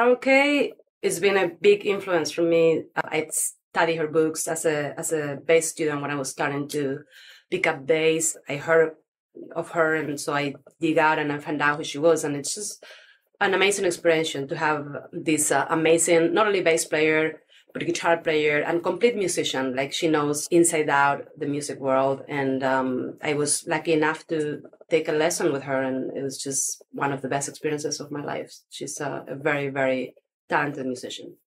Carol Kaye has been a big influence for me. I studied her books as a bass student when I was starting to pick up bass. I heard of her, and so I dig out and I found out who she was, and it's just an amazing experience to have this amazing, not only bass player, but guitar player and complete musician. Like, she knows inside out the music world. And I was lucky enough to take a lesson with her, and it was just one of the best experiences of my life. She's a very, very talented musician.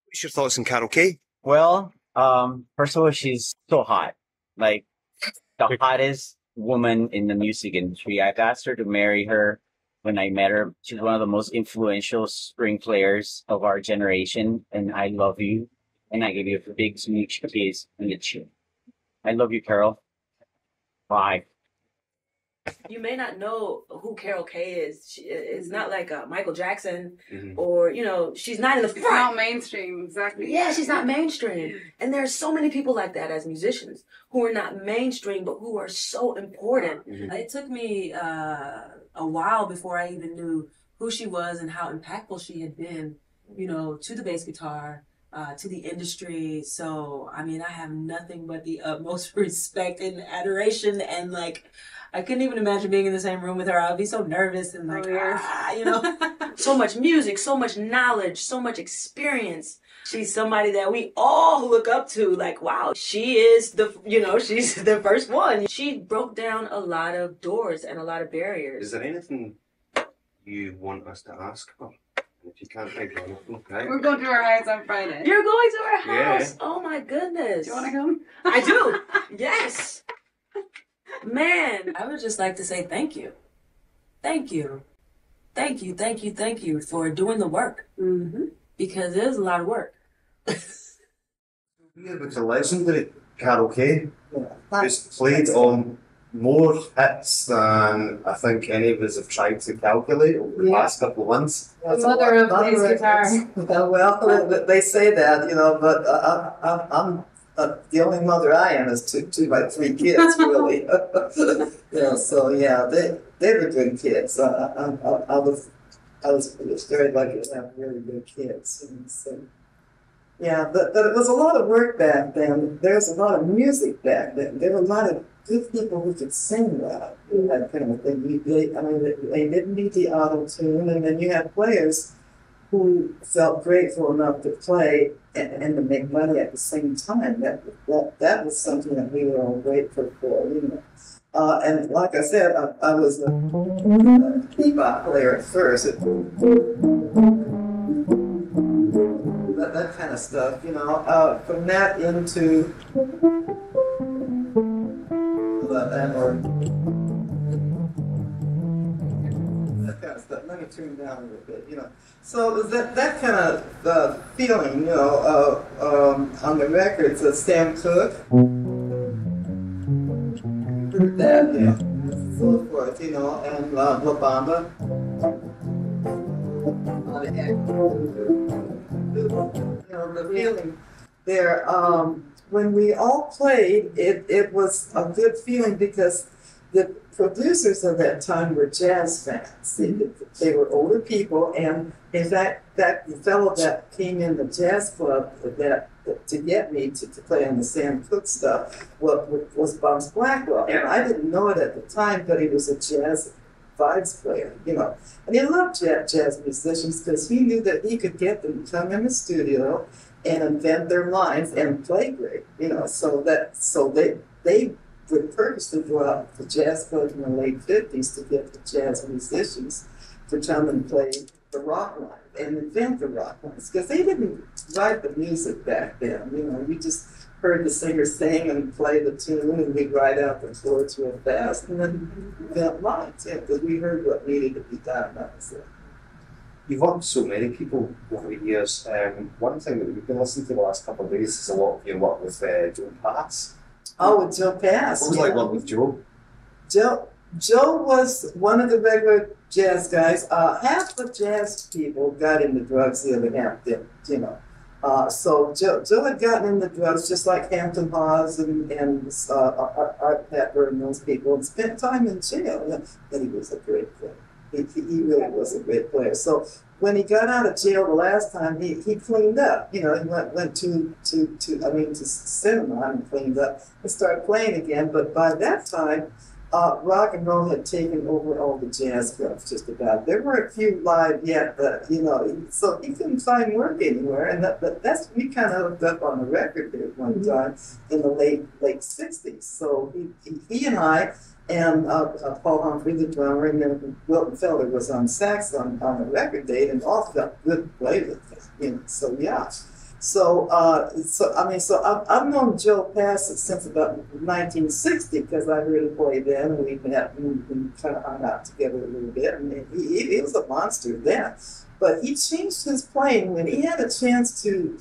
What's your thoughts on Carol Kaye? Well, first of all, she's so hot. Like, the hottest woman in the music industry. I've asked her to marry her when I met her. She's one of the most influential string players of our generation, and I love you. And I give you a big smooch kiss on the chin. I love you, Carol. Bye. You may not know who Carol Kaye is. She is not like Michael Jackson, or, you know, she's not in the front. It's not mainstream, exactly. Yeah, she's not mainstream. And there's so many people like that as musicians who are not mainstream, but who are so important. It took me a while before I even knew who she was and how impactful she had been, you know, to the bass guitar, to the industry. So, I mean, I have nothing but the utmost respect and adoration, and like, I couldn't even imagine being in the same room with her. I'd be so nervous and like, you know, so much music, so much knowledge, so much experience. She's somebody that we all look up to. Like, wow, she is the, you know, she's the first one. She broke down a lot of doors and a lot of barriers. Is there anything you want us to ask her? If you can't think of anything, okay. We're going to her house on Friday. You're going to her house? Yeah. Oh my goodness. Do you want to come? I do. Yes. Man, I would just like to say thank you. Thank you. Thank you, thank you, thank you for doing the work. Because it is a lot of work. Yeah, it's a legendary Carol Kaye. Who's played on more hits than I think any of us have tried to calculate over the last couple of months. The mother of bass guitar. Well, they say that, you know, but I'm the only mother I am is two by three kids, really. You know, so yeah, they were good kids. I was very lucky to have really good kids. And so, yeah, but it was a lot of work back then. There was a lot of music back then. There were a lot of good people who could sing well. That kind of thing. They didn't need the auto tune, and then you had players who felt grateful enough to play and to make money at the same time. That was something that we were all grateful for, you know. And like I said, I was a bebop player at first. That kind of stuff, you know. From that into that kind of stuff. Let me turn down a little bit, you know. So it was that kind of feeling, you know, on the records of Sam Cooke. That, yeah, and so forth, you know, and La Bamba. You know, the feeling there. When we all played, it was a good feeling because the producers of that time were jazz fans. They were older people, and in fact, that fellow that came in the jazz club to get me to play on the Sam Cooke stuff was Bumps Blackwell. And I didn't know it at the time, but he was a jazz vibes player, you know. And he loved jazz musicians because he knew that he could get them to come in the studio and invent their lines and play great, you know. So they would purposely go out to jazz clubs in the late 50s to get the jazz musicians to come and play the rock line and invent the rock lines, because they didn't write the music back then, you know. You just heard the singer sing and play the tune, and we'd write out the chords real fast and then invent lines, yeah, because we heard what needed to be done. That was it. You've worked with so many people over the years. One thing that we've been listening to the last couple of days is a lot of your work with Joe Pass. Oh, with Joe Pass. What was it like working with Joe? Joe was one of the regular jazz guys. Half the jazz people got into drugs, the other half didn't, you know. So Joe had gotten into drugs just like Hampton Hawes and Art Pepper and those people, and spent time in jail. And he was a great player. He really was a great player. So when he got out of jail the last time, he cleaned up. You know, he went to cinema and cleaned up and started playing again. But by that time, rock and roll had taken over all the jazz clubs just about. There were a few live yet, but you know, so he couldn't find work anywhere. And that's we kind of hooked up on the record there one time in the late '60s. So he and I. And Paul Humphrey, the drummer, and then Wilton Felder was on sax on the record date, and all got good players. You know, so yeah, so I've known Joe Bassett since about 1960 because I heard him play then, and we met and kind of hung out together a little bit. And he was a monster then, but he changed his playing when he had a chance to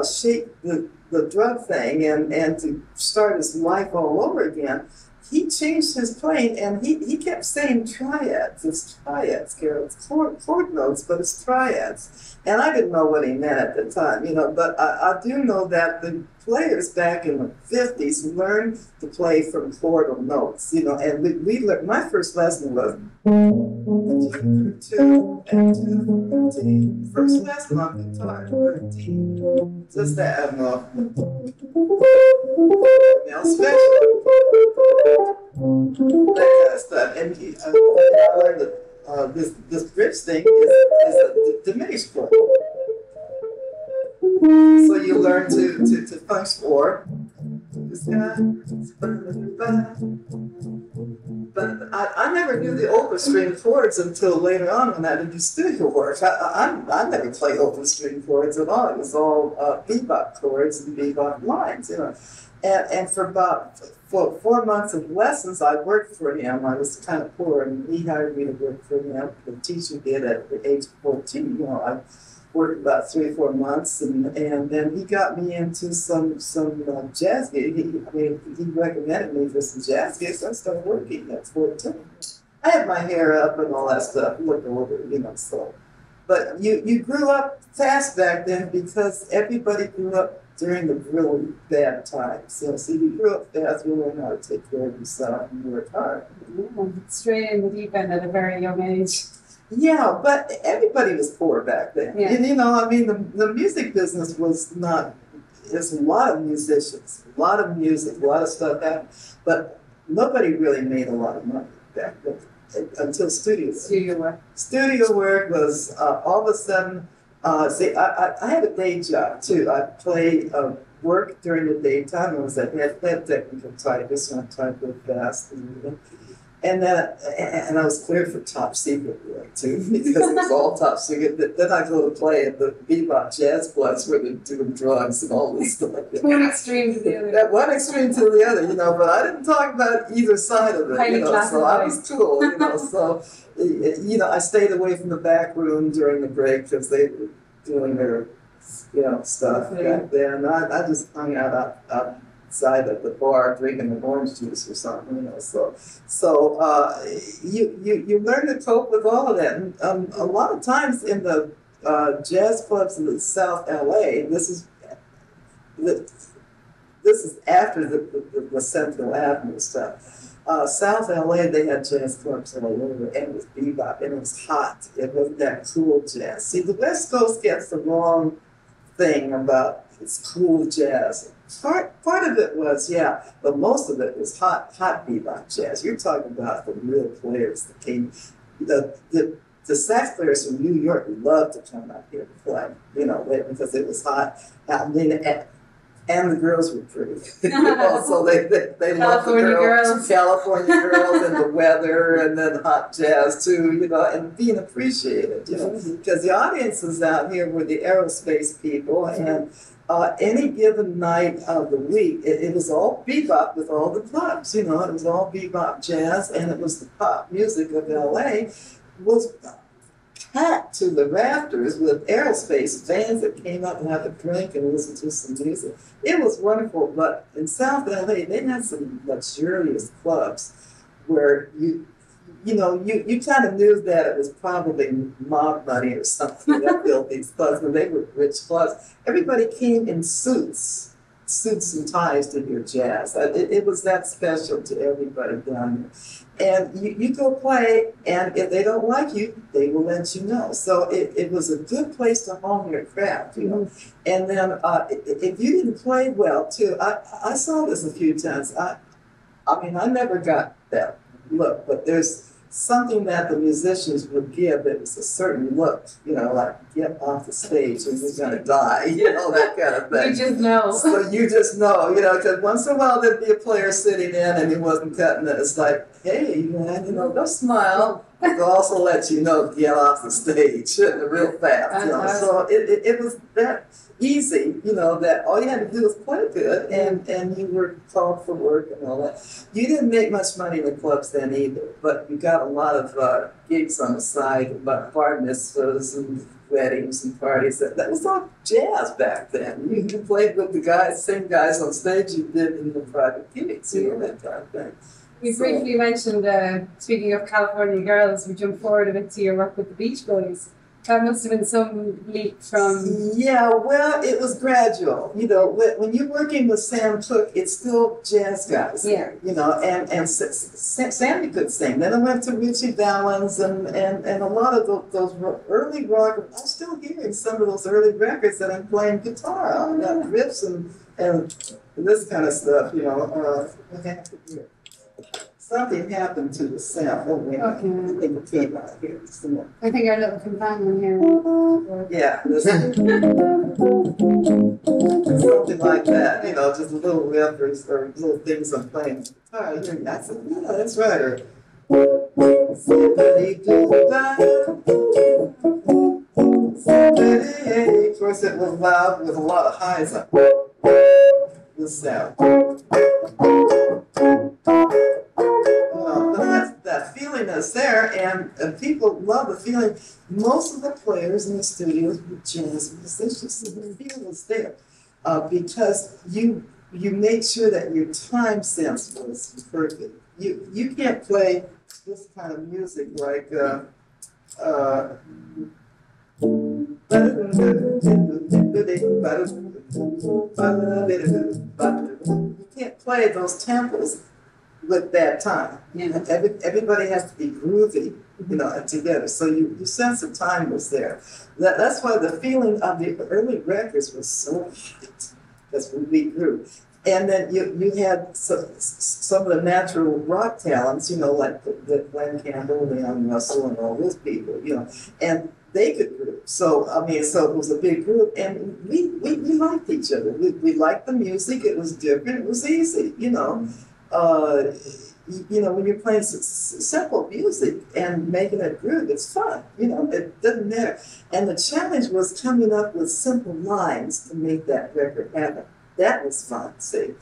shake the drug thing and to start his life all over again. He changed his playing, and he kept saying triads. It's triads, Carol. It's chord notes, but it's triads. And I didn't know what he meant at the time, you know, but I do know that the players back in the 50s learned to play from chordal notes, you know, and we learned, my first lesson was two and two. First lesson on guitar, 13. Just that, now special. That kind of stuff. And I learned that this bridge thing is a diminished chord. So you learn to punch four. But I never knew the open string chords until later on when I did the studio work. I never played open string chords at all. It was all bebop chords and bebop lines, you know. And for about 4 months of lessons, I worked for him. I was kind of poor, and he hired me to work for him. The teacher did at the age of 14. You know, I worked about 3 or 4 months, and then he got me into some jazz gigs. He recommended me for some jazz gigs. So I started working at 14. I had my hair up and all that stuff, looked over, you know. So, but you grew up fast back then because everybody grew up during the really bad times. So you grew up fast, you learned how to take care of yourself and work hard. Straight in the deep end at a very young age. Yeah, but everybody was poor back then. Yeah. And, you know, I mean, the music business was not, there's a lot of musicians, a lot of music, a lot of stuff happened, but nobody really made a lot of money back then until studio work. Studio work. Studio work was all of a sudden, I had a day job too. I played work during the daytime. I was a head technical typist, and I typed with bass. And then and I was cleared for top secret work too, because it was all top secret. Then I go to play at the bebop jazz clubs where they're doing drugs and all this stuff. One extreme to the other. That one extreme to the other, you know, but I didn't talk about either side of it, you know, so I was cool, you know, so, you know, I stayed away from the back room during the break because they were doing their, you know, stuff back there, and I just hung out outside at the bar drinking an orange juice or something, you know, so you learn to cope with all of that, and a lot of times in the jazz clubs in South LA, this is after the Central Avenue stuff. South LA, they had jazz clubs all over, and it was bebop, and it was hot. It wasn't that cool jazz. See, the West Coast gets the wrong thing about it's cool jazz. Part of it was, yeah, but most of it was hot bebop jazz. You're talking about the real players that came. The sax players from New York loved to come out here to play, you know, because it was hot. I mean, and the girls were pretty. You know, so they loved the girls, California girls, and the weather, and then hot jazz too, you know, and being appreciated, you know, because the audiences out here were the aerospace people, and any given night of the week, it was all bebop with all the clubs, you know, it was all bebop jazz, and it was the pop music of LA was packed to the rafters with aerospace fans that came up and had a drink and listen to some music. It was wonderful, but in South LA, they had some luxurious clubs where you kind of knew that it was probably mob money or something that built these clubs, when they were rich clubs. Everybody came in suits suits and ties to hear jazz. It was that special to everybody down there. And you go play, and if they don't like you, they will let you know. So it was a good place to hone your craft, you know. And then if you didn't play well, too, I saw this a few times. I mean, I never got that look, but there's something that the musicians would give. It was a certain look, you know, like get off the stage and you're gonna die, you know, that kind of thing. You just know. So you just know, you know, because once in a while there'd be a player sitting in and he wasn't cutting it. It's like, hey, man, you know, don't smile. They'll also let you know to get off the stage real fast. You know? So it was that easy, you know, that all you had to do was play good and you were called for work and all that. You didn't make much money in the clubs then either, but you got a lot of gigs on the side, about bar mitzvahs and weddings and parties. That was all jazz back then. You played with the guys, same guys on stage you did in the private gigs, you know, that kind of thing. You briefly mentioned, speaking of California girls, we jump forward a bit to your work with the Beach Boys. That must have been some leap from... Yeah, well, it was gradual. You know, when you're working with Sam Cooke, it's still jazz guys. Yeah. You know, and Sammy could sing. Then I went to Richie Valens and a lot of those early rock. I'm still hearing some of those early records that I'm playing guitar on, riffs and this kind of stuff, you know. Something happened to the sound. Oh, wait. Okay. I think it came out here. I think our little companion here. Yeah. Something like that, you know, just little riffs or little things I'm playing. Oh, that's it. Yeah, that's right. Of course, it was loud with a lot of highs on this sound. That feeling is there, and people love the feeling. Most of the players in the studios were jazz musicians, so the feel was there because you made sure that your time sense was perfect. You can't play this kind of music like you can't play those tempos with that time. You know, everybody has to be groovy, you know, together. So your sense of time was there. That's why the feeling of the early records was so hot. That's when we grew. And then you had some of the natural rock talents, you know, like the Glenn Campbell, Leon Russell, and all those people, you know, and they could groove. So, I mean, so it was a big group, and we liked each other. We liked the music. It was different. It was easy, you know. You know, when you're playing simple music and making it groove, it's fun. You know, it doesn't matter. And the challenge was coming up with simple lines to make that record happen. That was fun, see.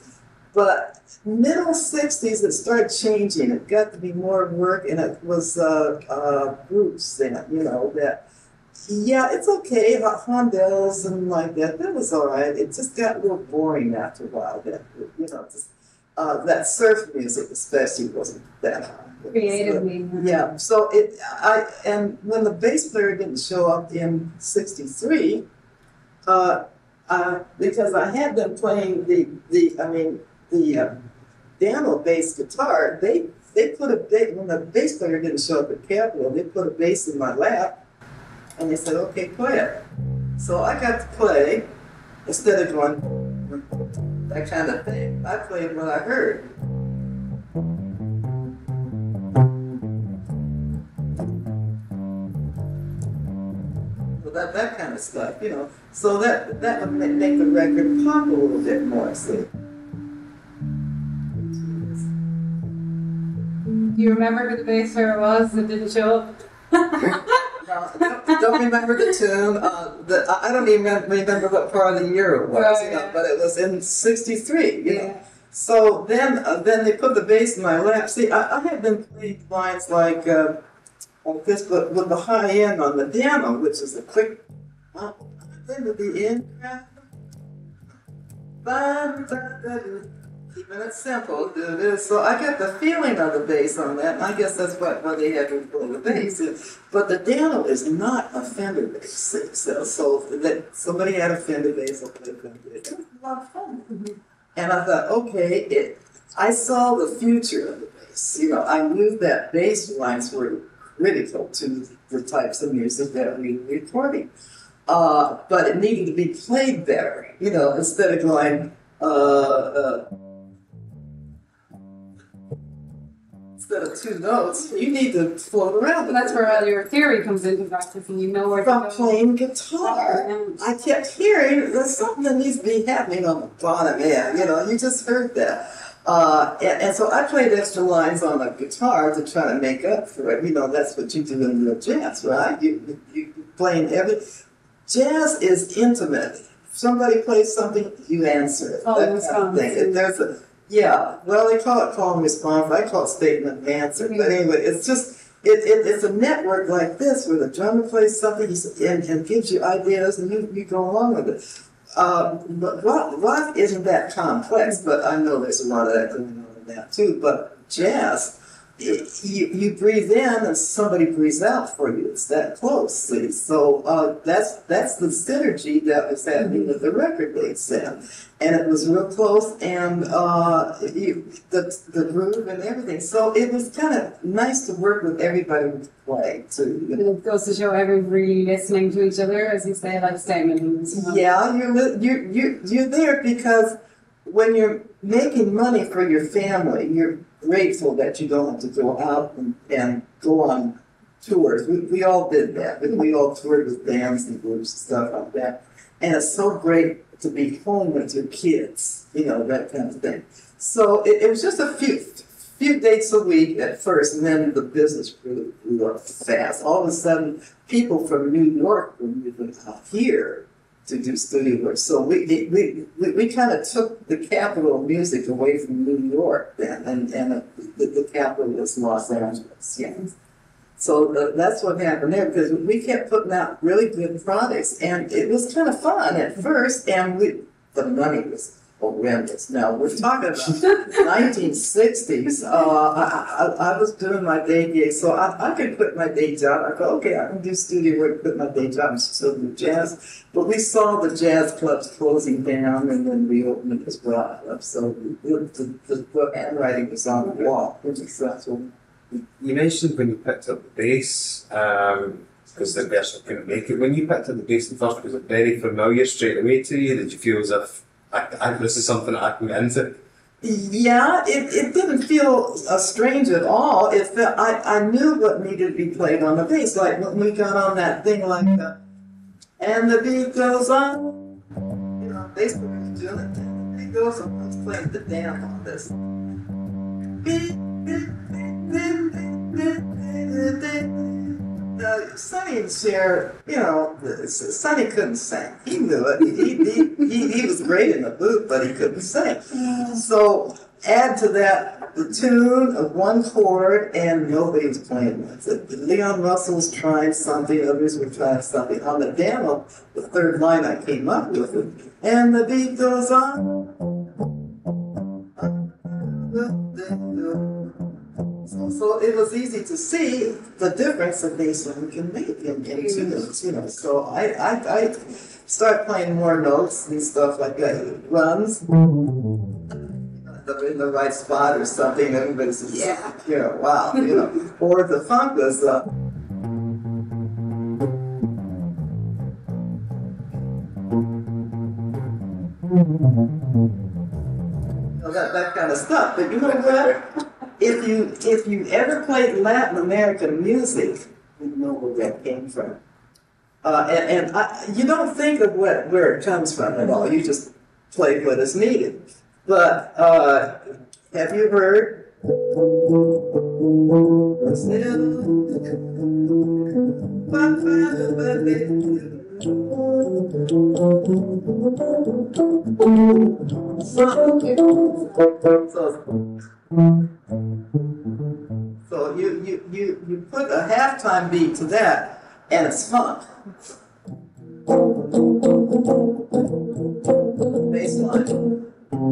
But middle 60s, it started changing. It got to be more work, and it was groups then, you know, that, yeah, it's okay, Hondells and like that. That was all right. It just got a little boring after a while. That, you know, just, that surf music especially wasn't that hot. Creatively. Yeah, so and when the bass player didn't show up in '63, because I had them playing the piano bass guitar, they put when the bass player didn't show up at Capitol, they put a bass in my lap, and they said, okay, play it. So I got to play, instead of going that kind of thing. I played what I heard. So that kind of stuff, you know. So that would make the record pop a little bit more, see. Do you remember who the bass player was that didn't show up? Don't remember the tune. I don't even remember what part of the year it was, you know, but it was in '63, you know. So then they put the bass in my lap. See, I had been playing lines like this, but with the high end on the piano, which is a quick. Then at the end. Keeping it simple, do this. So I get the feeling of the bass on that, and I guess that's what they had to play the bass. But the Dano is not a Fender bass. So that somebody had a Fender bass, I'll play Fender bass. It was a lot of fun. And I thought, okay, I saw the future of the bass. You know, I knew that bass lines were critical to the types of music that we were recording. But it needed to be played better, you know, instead of going, instead of two notes, you need to float around. And that's where all your theory comes into practice, and you know where From to go. playing guitar, I kept hearing there's something that needs to be happening on the bottom end. You know, you just heard that. And so I played extra lines on the guitar to try to make up for it. You know, that's what you do in real jazz, right? You playing jazz is intimate. If somebody plays something, you answer it. That kind of thing. Well, they call it call and response. I call it statement and answer. But anyway, it's just, it's a network like this where the drummer plays something and gives you ideas and you go along with it. But rock isn't that complex, but I know there's a lot of that going on in that too. But jazz, you breathe in and somebody breathes out for you. It's that close, see? So that's the synergy that was happening with the record they said. And it was real close, and the groove and everything. So it was kind of nice to work with everybody who played too. And it goes to show everyone really listening to each other, as you say, like statements. Yeah, you're there because when you're making money for your family, you're grateful that you don't have to go out and go on tours. We all did that. We all toured with bands and groups and stuff like that. And it's so great to be home with your kids, you know, that kind of thing. So it was just a few dates a week at first, and then the business grew up fast. All of a sudden, people from New York were moving out here to do studio work. So we kind of took the capital of music away from New York then, and the capital was Los Angeles. Yeah. So that's what happened there, because we kept putting out really good products, and it was kind of fun at first, and the money was horrendous. Now, we're talking about 1960s. I was doing my day gig, so I could quit my day job. I go, okay, I can do studio work, quit my day job, and still do jazz. But we saw the jazz clubs closing down and then reopening as well. So the handwriting was on the wall, which is successful. You mentioned when you picked up the bass, because the person couldn't make it. When you picked up the bass at first, was it very familiar straight away to you? Did you feel as if this is something that I can get into? Yeah, it didn't feel strange at all. It felt, I knew what needed to be played on the bass. Like when we got on that thing like that, and the beat goes on. You know, bass player was doing it. And the beat goes on. I was playing the damn on this. Beat. Sonny and Cher, you know, Sonny couldn't sing. He knew it. He was great in the booth, but he couldn't sing. So add to that the tune of one chord, and nobody was playing with it. Leon Russell was trying something, others were trying something. On the demo, the third line I came up with it, and the beat goes on. So it was easy to see the difference that bassline can make in tunes, you know. So I started playing more notes and stuff like that. It runs in the right spot or something. Everybody says, yeah, you know, wow, you know. Or the funk was that kind of stuff. But you know what? If you ever played Latin American music, you know where that came from. You don't think of where it comes from at all. You just play what is needed. But have you heard? So you put a halftime beat to that, and it's funk. Bass line. That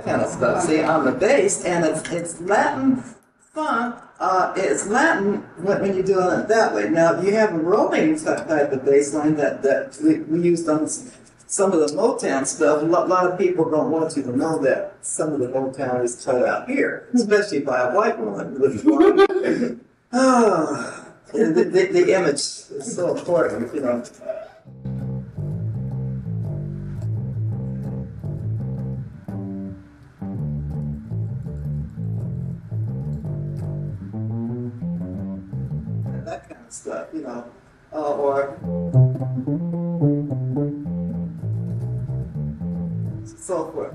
kind of stuff. See, on the bass, and it's Latin funk. It's Latin when you're doing it that way. Now you have a rolling type of bass line that we used on some of the Motown stuff. A lot of people don't want you to know that some of the Motown is cut out here, especially by a white woman with blonde. Oh, the image is so important, you know. That kind of stuff, you know, or so forth.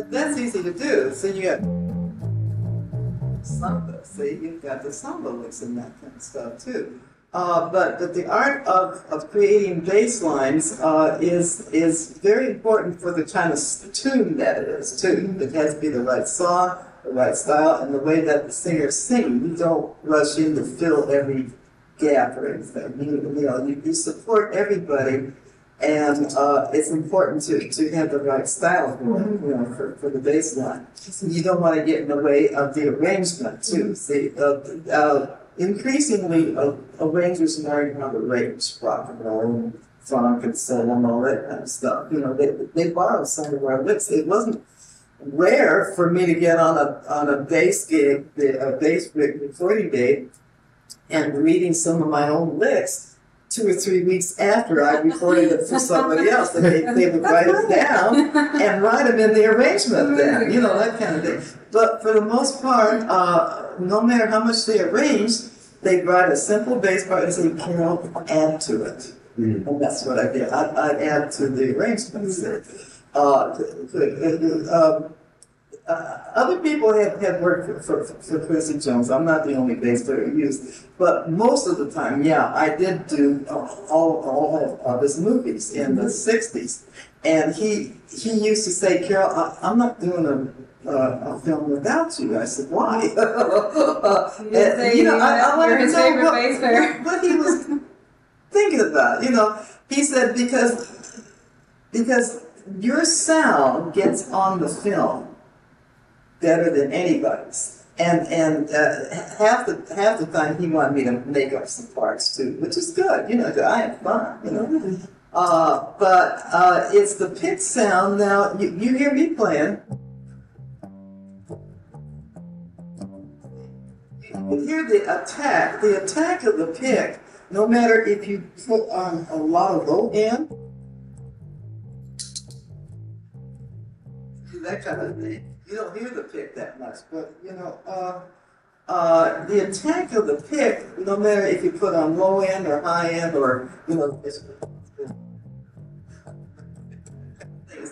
That's easy to do. So you got samba. See, you've got the samba licks and that kind of stuff too. But the art of creating bass lines is very important for the kind of tune that it is too. It has to be the right song, the right style, and the way that the singers sing. You don't rush in to fill every gap or anything. You support everybody, and it's important to have the right style for it, you know, for the bass line. You don't want to get in the way of the arrangement too. See, increasingly arrangers learn how to arrange rock and roll, funk and soul and all that kind of stuff. You know, they borrowed some of our licks. It wasn't rare for me to get on a bass gig, a bass recording day, and reading some of my own licks 2 or 3 weeks after I recorded it for somebody else. They would write it down and write them in the arrangement then, you know, that kind of thing. But for the most part, no matter how much they arranged, they'd write a simple bass part and say, Carol, add to it. And that's what I did. I'd add to the arrangements. Other people have worked for Quincy Jones. I'm not the only bass player he used. But most of the time, yeah, I did do all of his movies in the 60s. And he used to say, Carol, I'm not doing a film without you. I said, why? I wanted to know what he was thinking about. You know, he said, because your sound gets on the film better than anybody's, and half the time he wanted me to make up some parts too, which is good. You know, I had fun. You know, but it's the pick sound. Now you hear me playing. You hear the attack of the pick. No matter if you put on a lot of low end, that kind of thing. You don't hear the pick that much, but you know, the attack of the pick, no matter if you put on low end or high end or, you know, it's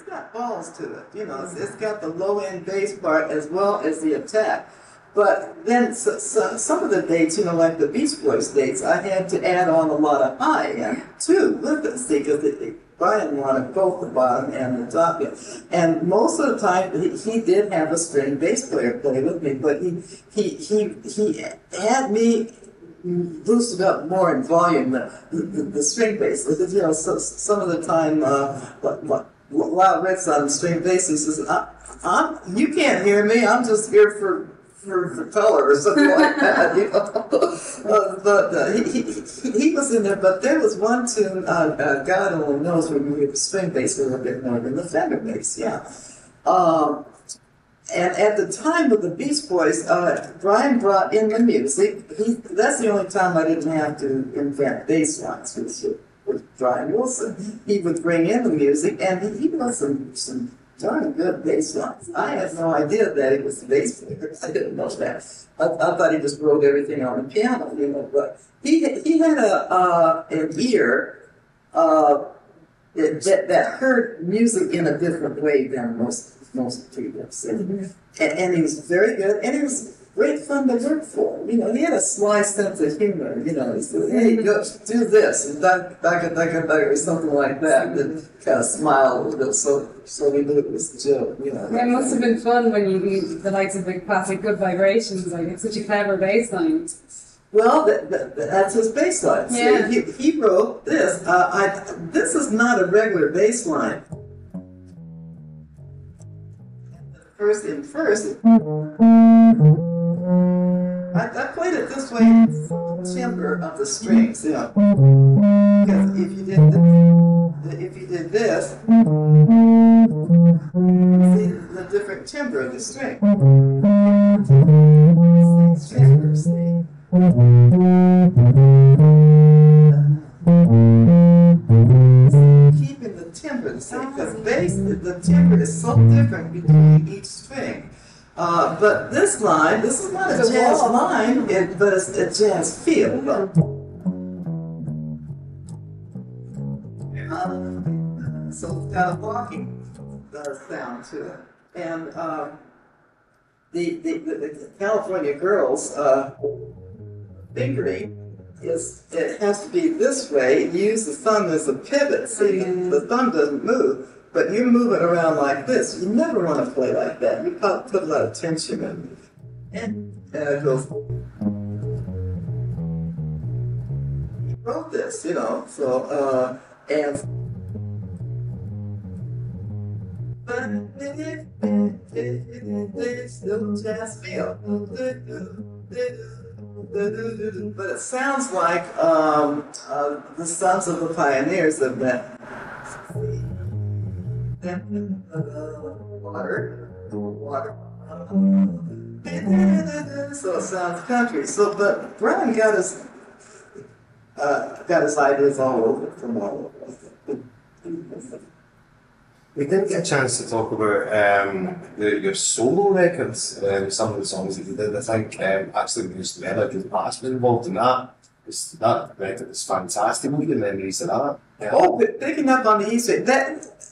got balls to it. You know, it's got the low end bass part as well as the attack. But then some of the dates, you know, like the Beach Boys dates, I had to add on a lot of high end too with it, see, because Brian wanted both the bottom and the top end. And most of the time, he did have a string bass player play with me, but he had me boosted up more in volume the string bass. You know, so some of the time, Wild Red's on string bass, he says, you can't hear me, I'm just here for color or something like that, you know. But he was in there. But there was one tune, God only knows, where you hear the string bass a little bit more than the Fender bass, yeah. And at the time of the Beach Boys, Brian brought in the music. That's the only time I didn't have to invent bass lines with Brian Wilson. He would bring in the music, and he was some darn good bass lines. I had no idea that he was a bass player. I didn't know that. I thought he just wrote everything on the piano, you know. But he had an ear that heard music in a different way than most people. And he was very good. And he was great fun to work for. You know, he had a sly sense of humor. You know, he said, "Hey, go do this," and or something like that. And kind of smiled a little bit, so we knew it was a joke. You know. It must have been fun when you do the likes of the classic Good Vibrations. Like, it's such a clever bass line. Well, that's his bass line. Yeah. See, he wrote this. This is not a regular bass line. First, I played it this way, timbre of the strings, you know. Because if you did this, see the different timbre of the string. Timbre, see. Keeping the timbre, see, because the timbre is so different between each string. But this line, this is not a jazz line, but it's a jazz feel. So it's got a walking sound to it. And the California Girls fingering it has to be this way. You use the thumb as a pivot. See, the thumb doesn't move. But you move it around like this. You never want to play like that. You put a lot of tension in it. And it goes. He wrote this, you know, so, and. Still jazz feel. But it sounds like the Sons of the Pioneers of that. Water. So it sounds country. So, but Brown got his ideas all over from all over. We didn't get a chance to talk about your solo records, some of the songs that you did. I think actually Bruce Miller, his past was involved in that. That record is fantastic. What are your memories of that? Yeah. Oh, picking up on the East End,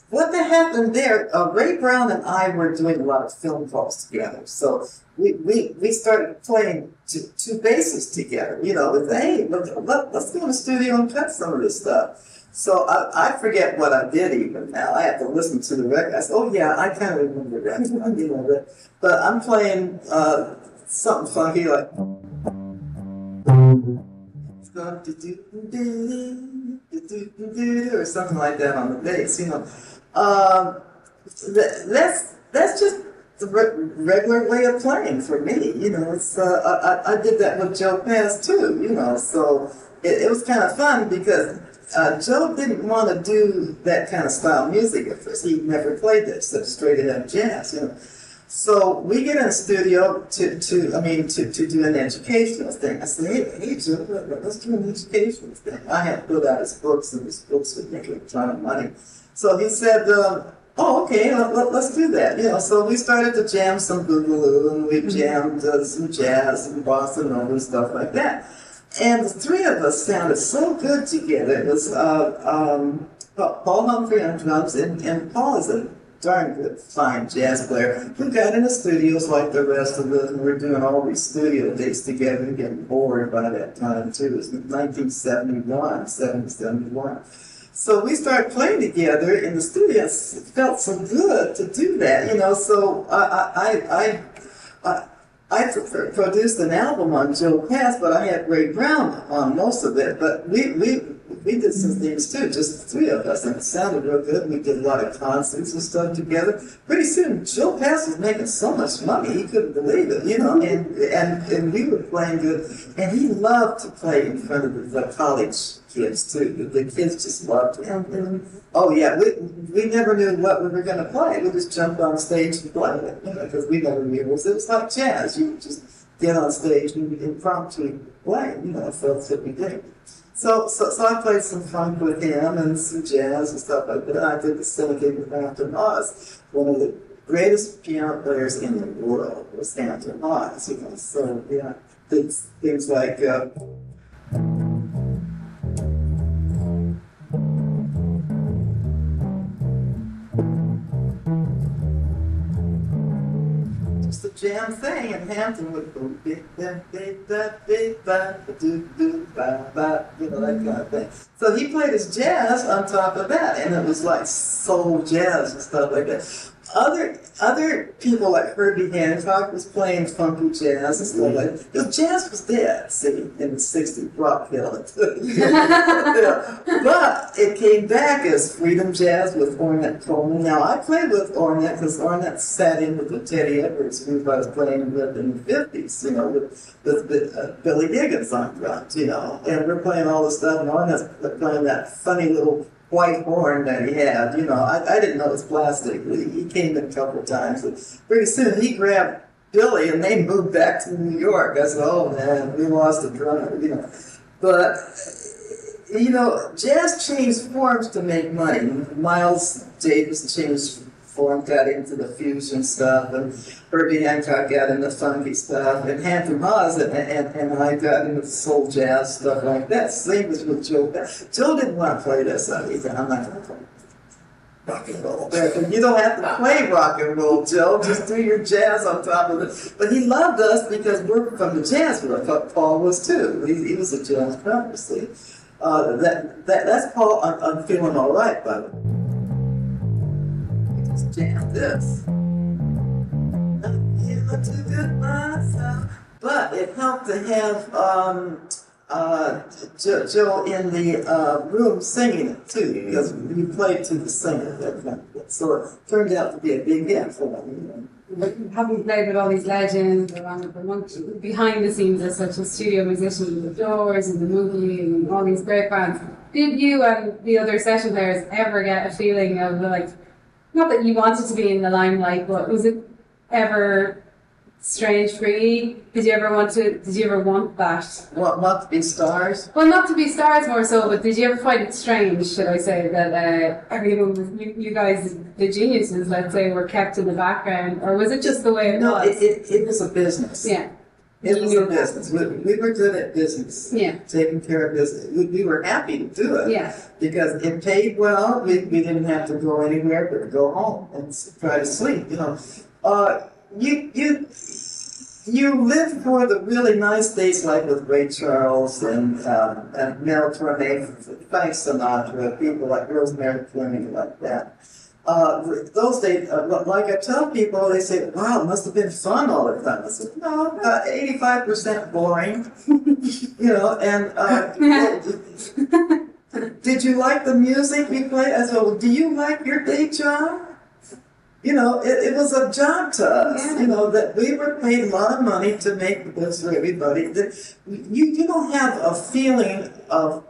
what happened there, Ray Brown and I were doing a lot of film calls together. So we started playing two basses together, you know, with, hey, let's go in the studio and cut some of this stuff. So I forget what I did even now. I have to listen to the record. I said, oh yeah, I kind of remember that. You know, but I'm playing something funky like... or something like that on the bass, you know. That's just the regular way of playing for me, you know. It's I did that with Joe Pass too, you know. So it was kind of fun because Joe didn't want to do that kind of style music at first. He never played that stuff, straight ahead jazz, you know. So we get in the studio to do an educational thing. I said, hey Joe, let's do an educational thing. I had put out his books, and his books would make a ton of money. So he said, oh, okay, let's do that. You know, so we started to jam some boogaloo, and we jammed some jazz and bossa nova and stuff like that. And the three of us sounded so good together. It was Paul Humphrey on drums, and Paul is a darn good, fine jazz player who got in the studios like the rest of us, and we're doing all these studio days together and getting bored by that time too. It was 1971. So we started playing together in the studio. It felt so good to do that, you know. So I produced an album on Joe Pass, but I had Ray Brown on most of it. But we did some things too, just the three of us, and it sounded real good. We did a lot of concerts and stuff together. Pretty soon, Joe Pass was making so much money, he couldn't believe it, you know, and we were playing good. And he loved to play in front of the college kids too. The kids just loved him. Oh yeah, we never knew what we were going to play. We just jumped on stage and played it, you know, because we never knew. It was like jazz. You just get on stage and impromptu play, you know, so that's what we did. So I played some funk with him and some jazz and stuff like that. I did the syndicate with Hampton Oz. One of the greatest piano players in the world was Hampton Oz, you know. So yeah, things like the jam thing, and Hampton would go big da big da big da do do ba ba, you know, that kind of thing. So he played his jazz on top of that, and it was like soul jazz and stuff like that. Other people like Herbie Hancock was playing funky jazz and stuff like that. Because jazz was dead, see, in the 60s, rock killed it. Yeah. But it came back as freedom jazz with Ornette Coleman. Now, I played with Ornette because Ornette sat in with the Teddy Edwards, who I was playing with in the 50s, you know, with Billy Higgins on drums, you know. And we're playing all this stuff, and Ornette's playing that funny little white horn that he had, you know. I didn't know it was plastic. He came in a couple of times. But pretty soon he grabbed Billy and they moved back to New York. I said, oh man, we lost a drummer, you know. But, you know, jazz changed forms to make money. Miles Davis changed form, got into the fusion stuff, and Herbie Hancock got into funky stuff, and Hampton Hawes and I got into soul jazz stuff like that. Same as with Joe. Joe didn't want to play this stuff. He said, I'm not going to play rock and roll. You don't have to play rock and roll, Joe. Just do your jazz on top of it. But he loved us because we're from the jazz world. Paul was too. He was a jazz drummer, see. That's Paul. I'm feeling all right, by the way. Jam this. But it helped to have Joe in the room singing it too, because we played to the singer. So it turned out to be a big hit for him. Having played with all these legends around behind the scenes as such as studio musicians, the Doors and the Movie and all these great bands, did you and the other session players ever get a feeling of like, not that you wanted to be in the limelight, but was it ever strange for you? Did you ever want that? Want to be stars? Well, not to be stars more so, but did you ever find it strange, should I say, that everyone, you guys, the geniuses, let's say, were kept in the background? Or was it just the way it was? It was a business. Yeah. It was a business. We were good at business. Yeah. Taking care of business. We were happy to do it. Yeah. Because it paid well. We didn't have to go anywhere but go home and try to sleep. You know, you live for the really nice days like with Ray Charles and Mel Torme, Frank Sinatra, people like Rosemary Clooney, like that. Those days, like I tell people, they say, wow, it must have been fun all the time. I said, no, 85% boring. You know, and did you like the music we played? I said, well, do you like your day job? You know, it was a job to us, you know, that we were paid a lot of money to make this for everybody. You don't have a feeling of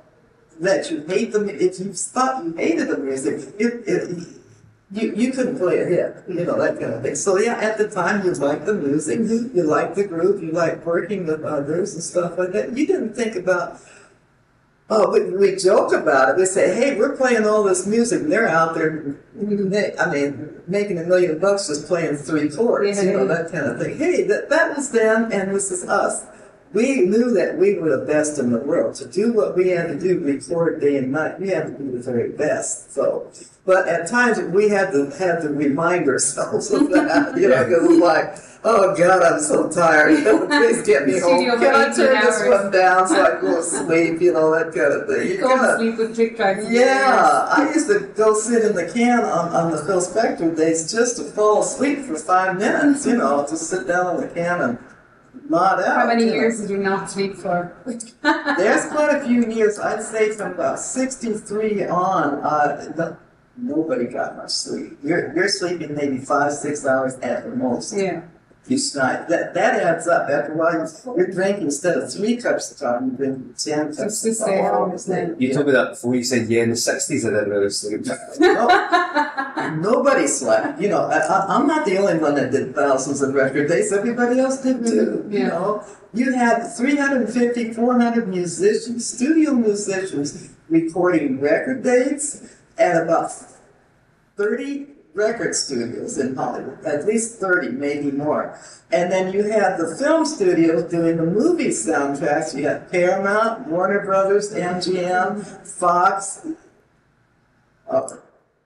that you hate them. If you thought you hated the music, you couldn't play a hit, you know, that kind of thing. So yeah, at the time you liked the music, you liked the group, you liked working with others and stuff like that. You didn't think about, we joke about it. We say, hey, we're playing all this music, and they're out there, making $1 million just playing 3 chords, you know, that kind of thing. Hey, that was them, and this is us. We knew that we were the best in the world. To do what we had to do, record day and night, we had to be the very best. So, but at times we had to remind ourselves of that, you know, because it was like, oh God, I'm so tired. Please get me home. Can I turn this one down so I go to sleep? You know, that kind of thing. Go to sleep with click tracks. Yeah, I used to go sit in the can on the Phil Spector days just to fall asleep for 5 minutes. You know, just sit down on the can and nod out. How many years did you not sleep for? There's quite a few years. I'd say from about 63 on. Nobody got much sleep. You're sleeping maybe 5-6 hours at the most. Yeah. You snide. That adds up. After a while, you're drinking instead of 3 cups of coffee, you drink 10 cups of coffee. You told me that before. You said, yeah, in the 60s I didn't really sleep. Nobody slept. You know, I'm not the only one that did thousands of record days. Everybody else did too. You know, you had 350, 400 musicians, studio musicians, recording record dates at about 30 record studios in Hollywood, at least 30, maybe more. And then you had the film studios doing the movie soundtracks. You had Paramount, Warner Brothers, MGM, Fox,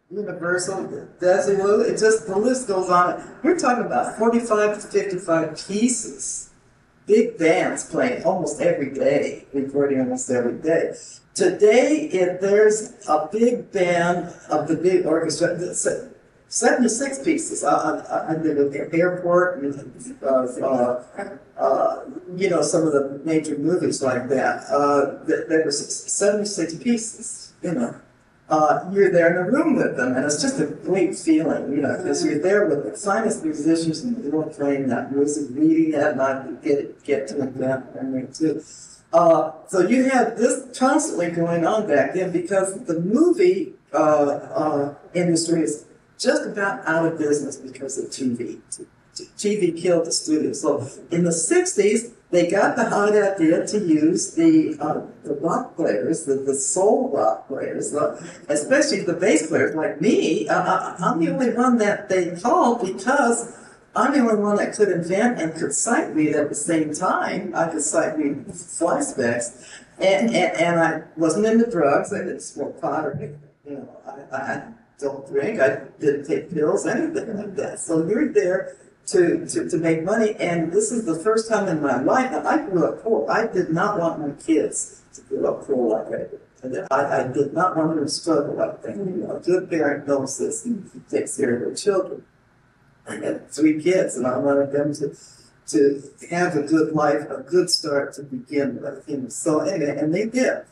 Universal, Desilu, it just, the list goes on. We're talking about 45 to 55 pieces. Big bands playing almost every day, recording almost every day. Today, if there's a big band of the big orchestra, 76 pieces. I did at the airport, some of the major movies like that. There were 76 pieces, you're there in a room with them, and it's just a great feeling, because you're there with the finest musicians in the world playing that music, reading that, not get to them too. So you have this constantly going on back then because the movie industry is just about out of business because of TV. TV killed the studio. So in the 60s, they got the hot idea to use the rock players, the soul rock players, especially the bass players like me. I'm the only one that they called because I'm the only one that could invent and could sight read at the same time. I could sight read fly specs, and I wasn't into drugs. I didn't smoke pot or I don't drink. I didn't take pills, anything like that. So you're there to make money, and this is the first time in my life that I grew up poor. I did not want my kids to grow up poor like I did. I did not want them to struggle like that. A good parent knows this and takes care of their children. I had 3 kids, and I wanted them to have a good life, a good start to begin with. So anyway, and they did.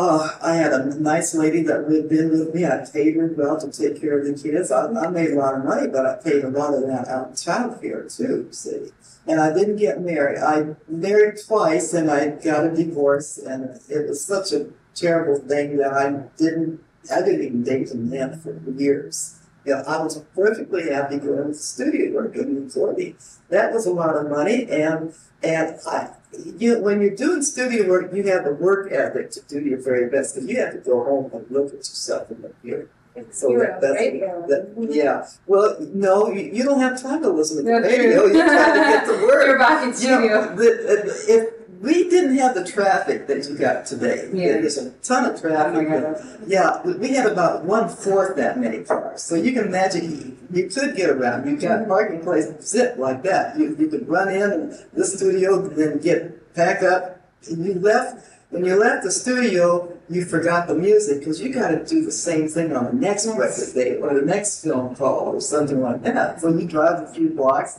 I had a nice lady that lived in with me. I paid her well to take care of the kids. I made a lot of money, but I paid a lot of that out in child care too, see. And I didn't get married. I married twice, and I got a divorce, and it was such a terrible thing that I didn't even date him then for years. I was perfectly happy going to the studio work in the That was a lot of money, and when you're doing studio work, you have the work ethic to do your very best, because you have to go home and look at yourself in the mirror. So yeah. Well, no, you don't have time to listen to the radio. You're trying to get to work. You're back in studio. If we didn't have the traffic that you got today. There's a ton of traffic. We had about 1/4 that many cars. So you can imagine you could get around. You got parking place zip like that. You could run in the studio and then get packed up. And when you left the studio, you forgot the music because you got to do the same thing on the next record day or the next film call or something like that. So you drive a few blocks,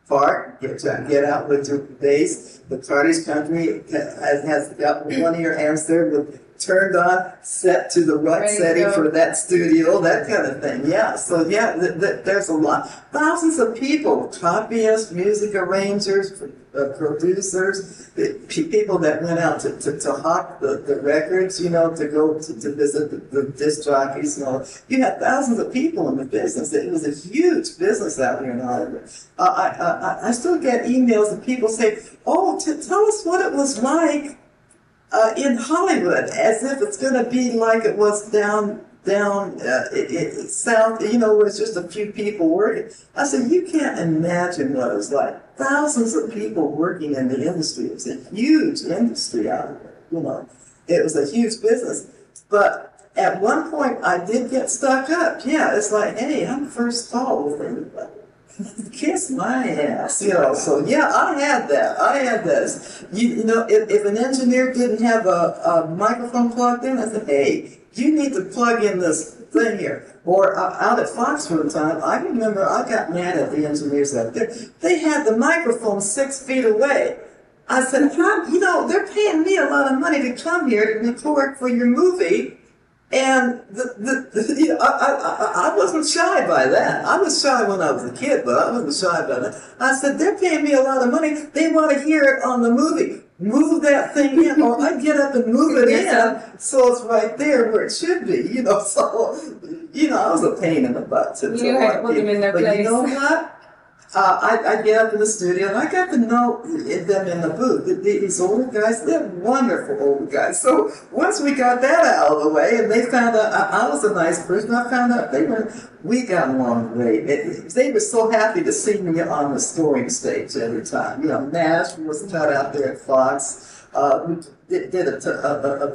park, get out with your bass. The Carter's Country has got one of your amps there turned on, set to the right setting for that studio, that kind of thing. So there's a lot. Thousands of people, copyists, music arrangers, producers, people that went out to hawk the records, to go to visit the disc jockeys. You had thousands of people in the business. It was a huge business out here in Hollywood. I still get emails and people say, "Oh, tell us what it was like in Hollywood," as if it's going to be like it was down south, where it's just a few people working. I said, you can't imagine what it was like. Thousands of people working in the industry. It was a huge industry out there. It was a huge business. But at one point, I did get stuck up. It's like, hey, I'm first call with everybody. Kiss my ass, So I had that. If an engineer didn't have a microphone plugged in, I said, hey, you need to plug in this thing here. Or out at Fox one time, I remember I got mad at the engineers out there. They had the microphone 6 feet away. I said, they're paying me a lot of money to come here to record for your movie. And I wasn't shy by that. I was shy when I was a kid, but I wasn't shy by that. I said, they're paying me a lot of money. They want to hear it on the movie. Move that thing in, or I get up and move it in, so it's right there where it should be. So, I was a pain in the butt to had to put them in their place. But you know what? I get up in the studio and I got to know them in the booth. These older guys, they're wonderful older guys. So once we got that out of the way and they found out I was a nice person, I found out we got along great. They were so happy to see me on the scoring stage every time. Nash was cut out there at Fox. We did a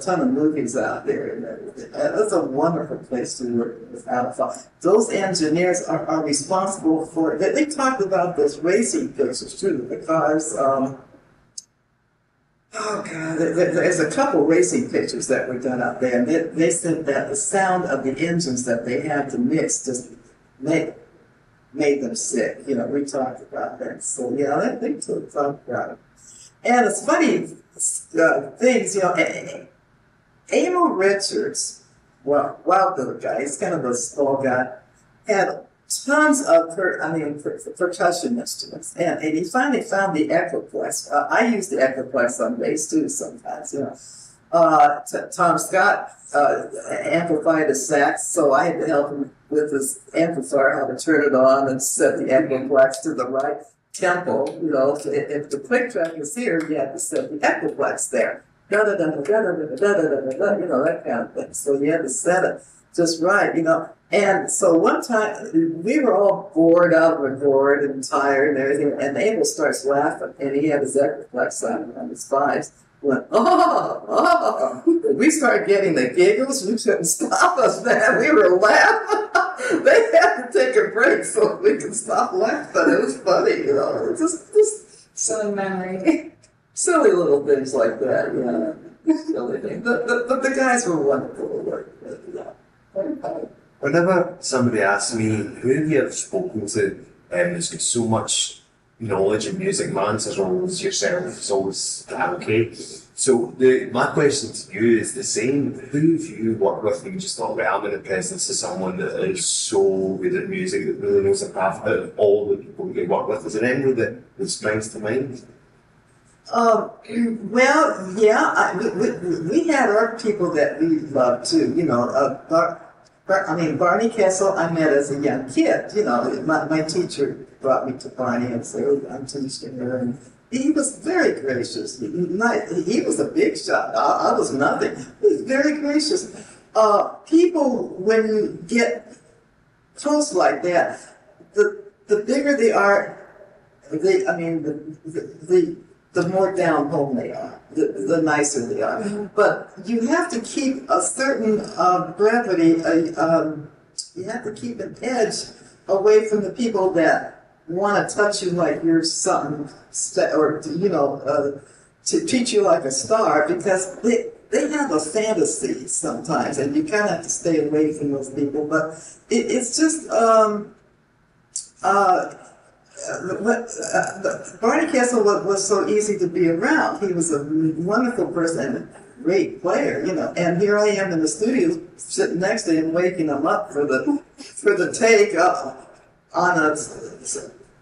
ton of movies out there, and everything. It's a wonderful place to work with Alpha. Those engineers are responsible for. They talked about those racing pictures too, the cars. Oh God, there's a couple racing pictures that were done out there, and they said that the sound of the engines that they had to mix just made them sick. You know, we talked about that. So yeah, they talked about it. And it's funny things, you know. Amo Richards, well, wild little guy. He's kind of a small guy. Had tons of percussion instruments, and he finally found the Echoplex. I use the Echoplex on bass too sometimes, you know. Tom Scott amplified his sax, so I had to help him with his amplifier, how to turn it on and set the Echoplex to the right tempo. You know, if the click track is here, you have to set the Echoplex there. Da da da da da da da da da da, you know, that kind of thing. So you had to set it just right, you know. And so one time, we were all bored out of it, bored and tired and everything, and Abel starts laughing, and he had his Echoplex on his fives. Went, we started getting the giggles. We couldn't stop us, man. We were laughing. They had to take a break so we could stop laughing. It was funny, you know. It just So memory. silly little things like that, you know. Silly things. The guys were wonderful to work with, you know. Whenever somebody asks me, who have you ever spoken to who's got so much knowledge in music, my answer is always yourself, it's always Carol Kaye. So my question to you is the same. Who have you worked with and you just thought, well, I'm in the presence of someone that is so good at music, that really knows the craft, out of all the people that you work with? Is there anyone that springs to mind? Well, yeah, we had our people that we loved too, you know. Barney Kessel, I met as a young kid. You know, my teacher brought me to Barney and said, oh, I'm teaching her. And he was very gracious. He was a big shot. I was nothing. He was very gracious. People, when you get close like that, the bigger they are, the more down home they are, the nicer they are. Mm-hmm. But you have to keep a certain brevity, you have to keep an edge away from the people that want to touch you like you're something, or, you know, to treat you like a star, because they have a fantasy sometimes, and you kind of have to stay away from those people. But it's just, Barney Kessel was so easy to be around. He was a wonderful person and a great player, you know. And here I am in the studio sitting next to him, waking him up for the take on a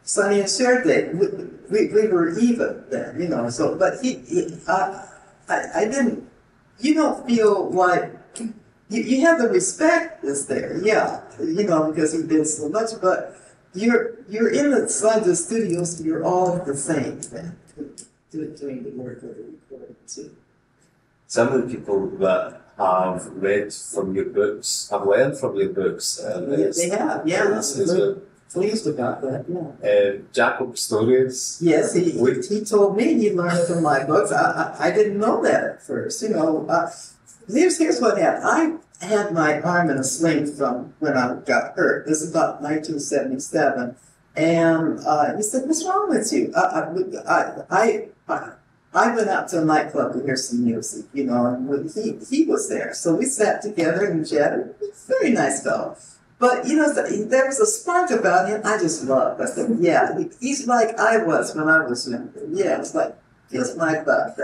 Sonny and Cher day. We were even then, you know. So, but I didn't. You don't feel like you have the respect is there, yeah, you know, because he did so much, but. You're in the studios, so you're all the same then, doing the work of the recording too. Some of the people that have read from your books have learned from your books. They have, yeah. We're pleased about that, yeah. Jacob Stories. Yes, he told me he learned from my books. I didn't know that at first, you know. Here's what happened. I had my arm in a sling from when I got hurt. This is about 1977. And he said, what's wrong with you? I went out to a nightclub to hear some music, you know, and he was there. So we sat together and chatted. Very nice fellow. But, you know, there was a spark about him I just loved. I said, yeah, he's like I was when I was younger. Yeah, it's like, just like that.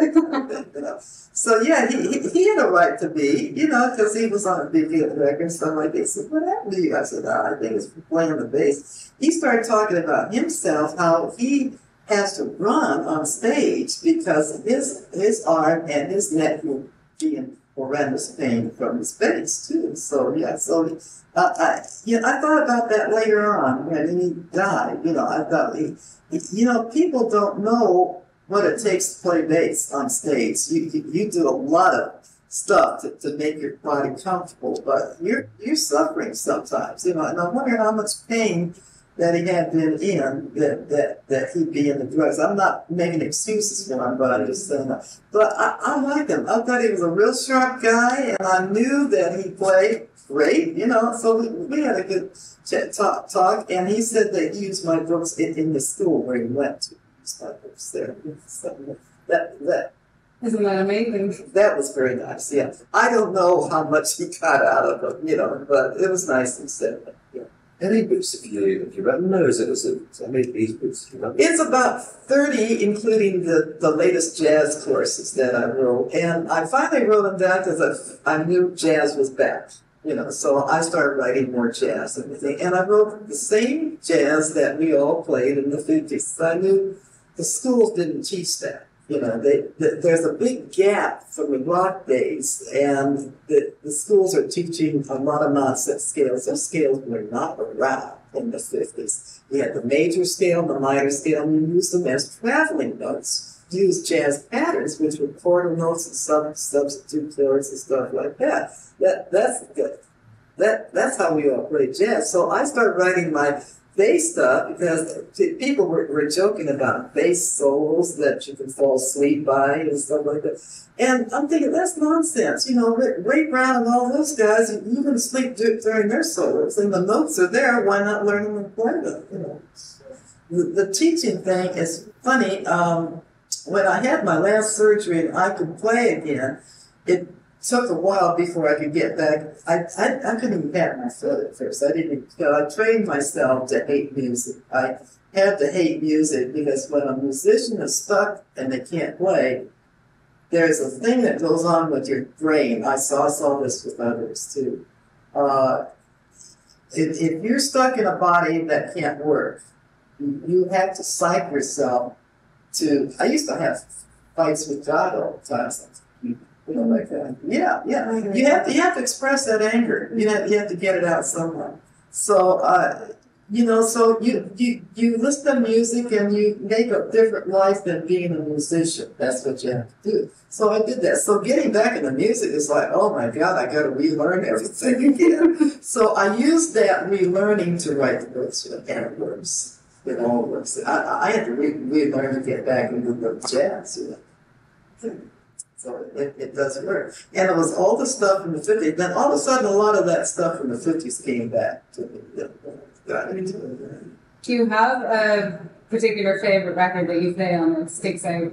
You know. So yeah, he had a right to be, you know, because he was on a big hit record and stuff like that. He said, what happened to you? I said, I think it's playing the bass. He started talking about himself, how he has to run on stage because his arm and his neck were being horrendous pain from his bass too. So yeah, so I thought about that later on when he died. You know, I thought you know, people don't know what it takes to play bass on stage. You do a lot of stuff to make your body comfortable, but you're suffering sometimes, you know, and I wonder how much pain that he had been in, that he'd be in the drugs. I'm not making excuses for him, but I'm just saying that. But I liked him. I thought he was a real sharp guy, and I knew that he played great, so we had a good talk, and he said that he used my books in the school where he went to. My books there. So that Isn't that amazing? that was very nice, yeah. I don't know how much he got out of it, but it was nice and said. Yeah. Any books have you written? No, is it how many of these books have you written? It's about 30, including the latest jazz courses that I wrote. And I finally wrote them down because I knew jazz was back. So I started writing more jazz and everything. And I wrote the same jazz that we all played in the 50s. I knew the schools didn't teach that. There's a big gap from the rock days, and the schools are teaching a lot of nonsense scales. Those scales were not around in the 50s. We had the major scale and the minor scale, and we used them as traveling notes. Used jazz patterns, which were quarter notes and substitute chords and stuff like that. That's good. That's how we all play jazz. So I started writing my bass stuff because people were joking about bass solos that you can fall asleep by and stuff like that. And I'm thinking, that's nonsense. Ray Brown and all those guys, you can sleep during their solos, and the notes are there. Why not learn them and play them? The teaching thing is funny. When I had my last surgery and I could play again, it took a while before I could get back. I couldn't even pat my foot at first. I trained myself to hate music. I had to hate music because when a musician is stuck and they can't play, there's a thing that goes on with your brain. I saw this with others too. If you're stuck in a body that can't work, you have to psych yourself to. I used to have fights with God all the time. Like that. Yeah. You have to express that anger. You have to get it out somewhere. So so you listen to music and you make a different life than being a musician. That's what you have to do. So I did that. So getting back into music is like, oh my God, I got to relearn everything again. So I used that relearning to write the books, and it works. It all works. I had to relearn to get back into the jazz. So it does work. And it was all the stuff from the 50s. Then all of a sudden, a lot of that stuff from the 50s came back to me. Do you have a particular favorite record that you play on that sticks out?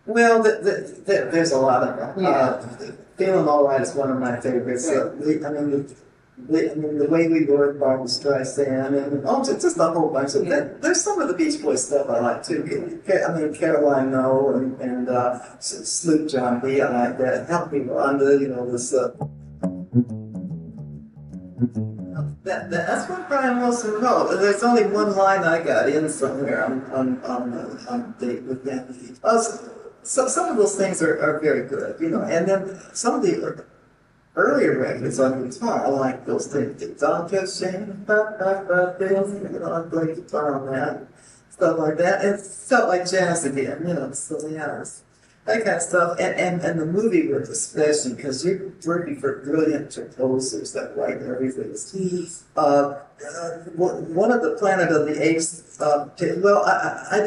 Well, there's a lot of them. Yeah. Feeling All Right is one of my favorites. The Way We Were, Barbra Streisand, and just a whole bunch of that. There's some of the Beach Boys stuff I like too. Caroline No and Sloop John B. I like that. Help Me Rhonda, this. That's what Brian Wilson wrote. There's only one line I got in somewhere on date with that. So some of those things are very good, and then some of the earlier records on guitar, I like those things. Don't just shame, I play guitar on that, stuff like that. It felt like jazz again, so yeah, that kind of stuff. And the movie work especially, because you're working for brilliant composers that write everything. One of the Planet of the Apes, I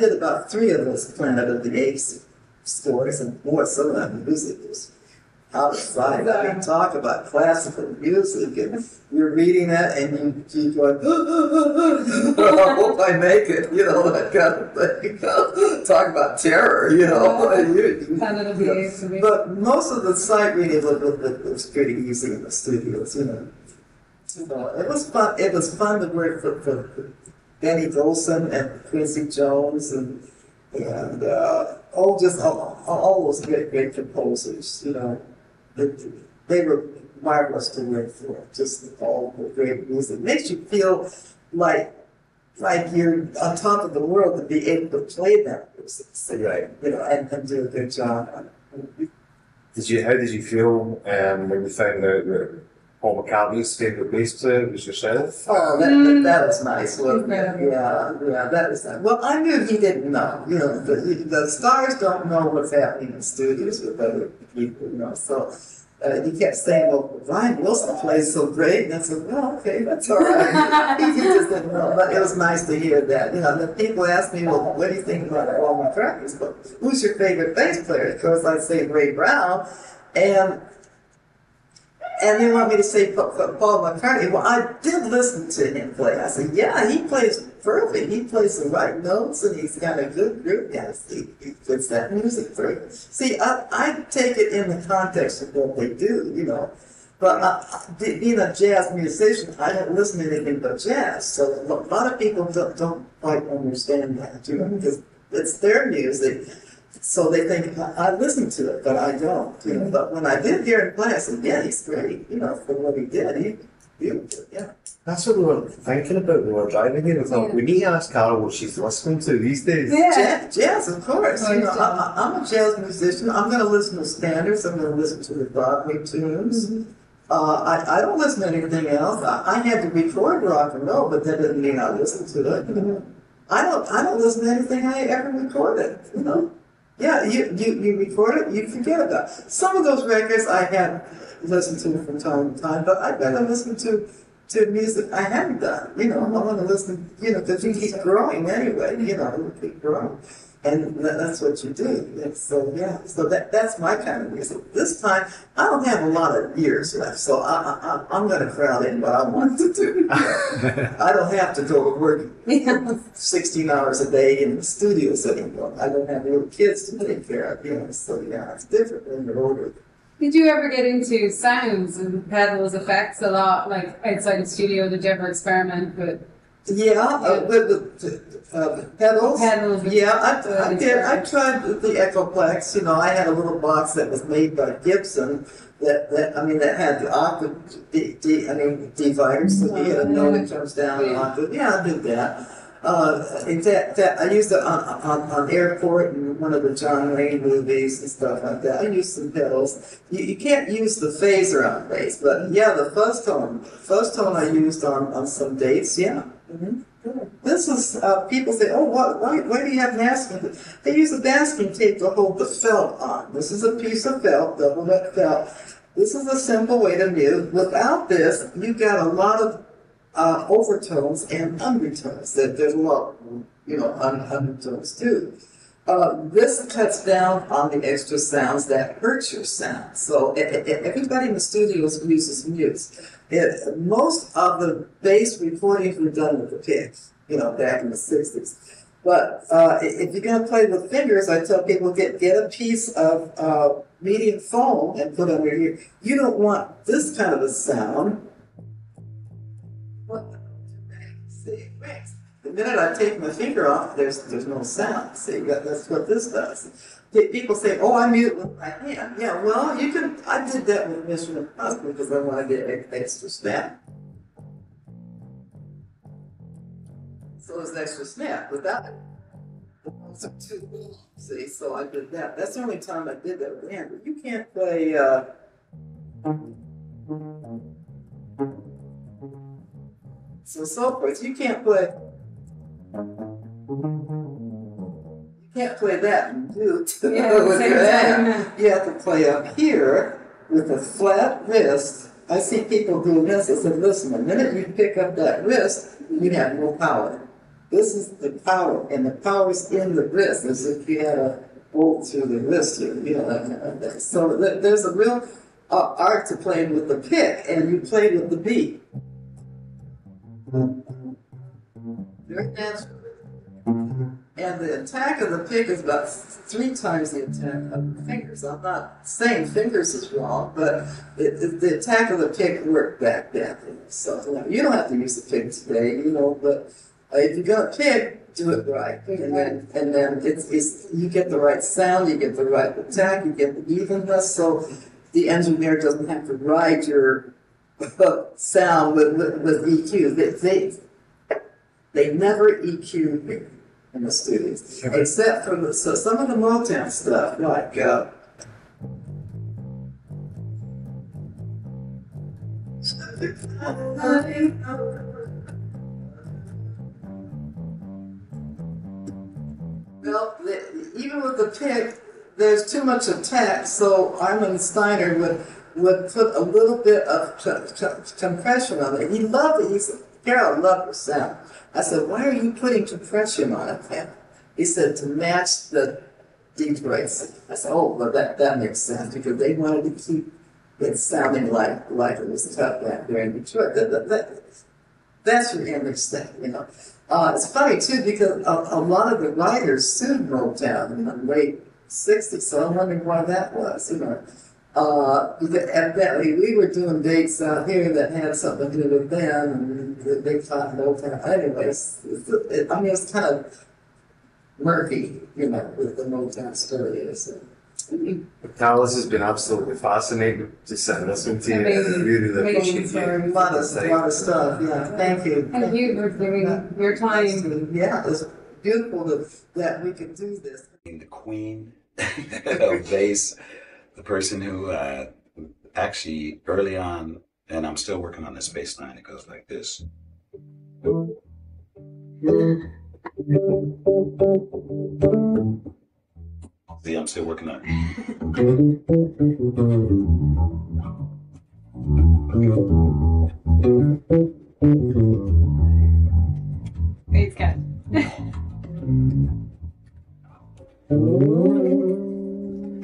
did about 3 of those Planet of the Apes scores, and boy, some of that music was outside. I mean, talk about classical music, and you're reading that, and you go, I hope I make it, that kind of thing. Talk about terror, But most of the sight reading was pretty easy in the studios, So it was fun. It was fun to work for Benny Golson and Quincy Jones and all those great composers, They were marvelous to work for. Just all the great music. It makes you feel like you're on top of the world to be able to play that music. So, Right. And do a good job. How did you feel when you found out that Paul McCartney's favourite bass player was yourself? Oh, that was nice. Well, yeah, that was nice. Well, I knew he didn't know. The stars don't know what's happening in studios with other people. So he kept saying, well, Ryan Wilson plays so great. And I said, well, okay, that's all right. He just didn't know. But it was nice to hear that. The people ask me, well, what do you think about Paul McCartney? But who's your favorite bass player? Of course, I'd say Ray Brown. And they want me to say Paul McCartney. Well, I did listen to him play. I said, yeah, he plays perfect. He plays the right notes, and he's got a good group. Yes, he puts that music through. See, I take it in the context of what they do, But being a jazz musician, I don't listen to anything but jazz. So a lot of people don't quite understand that, because it's their music. So they think, I listen to it, but I don't, But when I did hear him play, I said, yeah, he's great, for what he did. Yeah. That's what we were thinking about when we were driving here. We thought, we need to ask Carol what she's listening to these days. Yeah. Jazz, of course. I'm a jazz musician. I'm going to listen to standards. I'm going to listen to the Broadway tunes. Mm-hmm. I don't listen to anything else. I had to record rock and roll, but that doesn't mean I listen to it. Mm-hmm. I don't listen to anything I ever recorded, Yeah, you record it, you forget about it. Some of those records I have listened to from time to time, but I better listen to music I haven't done. I want to listen, because you keep growing anyway, you keep growing. And that's what you do. So, yeah, so that's my kind of music. This time, I don't have a lot of years left, so I'm going to crowd in what I want to do. I don't have to go to work 16 hours a day in the studios anymore. I don't have little kids to take care of, so yeah, it's different when you're older. Did you ever get into sounds and pedals, effects a lot, like outside the studio? Did you ever experiment with? Yeah, with the pedals. Yeah, I did. I tried the Echoplex. I had a little box that was made by Gibson that had the octave dividers, so you had a note that comes down an octave. Yeah, I did that. I used it on Airport and one of the John Wayne movies and stuff like that. I used some pedals. You can't use the phaser on bass, but yeah, the fuzz tone I used on some dates, yeah. Mm-hmm. This is, people say, oh, why do you have masking? They use a masking tape to hold the felt on. This is a piece of felt, double wet felt. This is a simple way to mute. Without this, you got a lot of overtones and undertones. There's a lot, undertones too. This cuts down on the extra sounds that hurt your sound. So everybody in the studios uses mutes. Most of the bass recordings were done with the picks, back in the 60s. But if you're going to play with fingers, I tell people get a piece of medium foam and put under here. You don't want this kind of a sound. See, the minute I take my finger off, there's no sound. See, that's what this does. People say, "Oh, I mute with my hand." Yeah, well, you can. I did that with Mission Impossible because I wanted to get extra snap. So it's extra snap. Without it, the notes are too long. See, so I did that. That's the only time I did that with hand. But you can't play. So forth. You can't play. You can't play that and do with your hand. You have to play up here with a flat wrist. I see people doing this. I said, listen, the minute you pick up that wrist, you have no power. This is the power, and the power's in the wrist, as if you had a bolt through the wrist here, that kind of thing. So there's a real art to playing with the pick, and you play with the beat. Very natural. And the attack of the pick is about 3 times the attack of the fingers. I'm not saying fingers is wrong, but the attack of the pick worked back then. So you don't have to use the pick today, but if you're gonna pick, do it right, and then it's you get the right sound, you get the right attack, you get the evenness, so the engineer doesn't have to ride your sound with EQ. They never EQ me in the studios, except for some of the Motown stuff, like even with the pick, there's too much attack, so Armin Steiner would would put a little bit of compression on it. He loved it. He said, Carol loved the sound. I said, why are you putting compression on it, Pam? He said, to match the deep breaks. I said, oh, well, that makes sense, because they wanted to keep it sounding like it was tough back there in Detroit. That's your image thing, you know. It's funny, too, because a lot of the writers soon wrote down in the late 60s, so I'm wondering why that was, you know. Evidently, we were doing dates out here that had something to do with them, and they thought Motown. Anyways, I mean, it's kind of murky, you know, with the Motown story is. Carol, this has been absolutely fascinating to sit and listen to you. I really appreciate A lot of stuff, yeah. Thank you. Thank you for giving your time. Yeah, it's beautiful that we can do this. The queen of bass, the person who actually early on, and I'm still working on this bass line, it goes like this. See, I'm still working on it. It's good.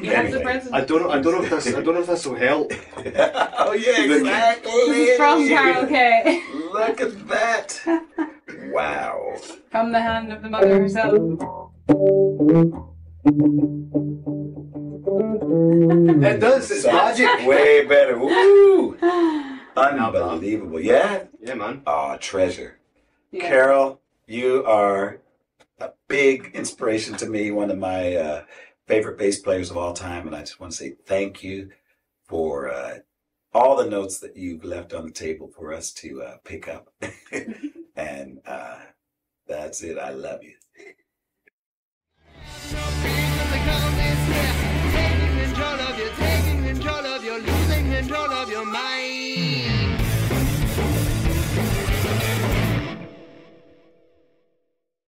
Anyway, I don't know if this will help. oh yeah, exactly. From Carol Kaye. Look at that. Wow. From the hand of the mother herself. It does, it's magic. Way better. Woo! Unbelievable. Yeah? Yeah, man. Oh, treasure. Yeah. Carol, you are a big inspiration to me, one of my favorite bass players of all time, and I just want to say thank you for all the notes that you've left on the table for us to pick up. And that's it. I love you.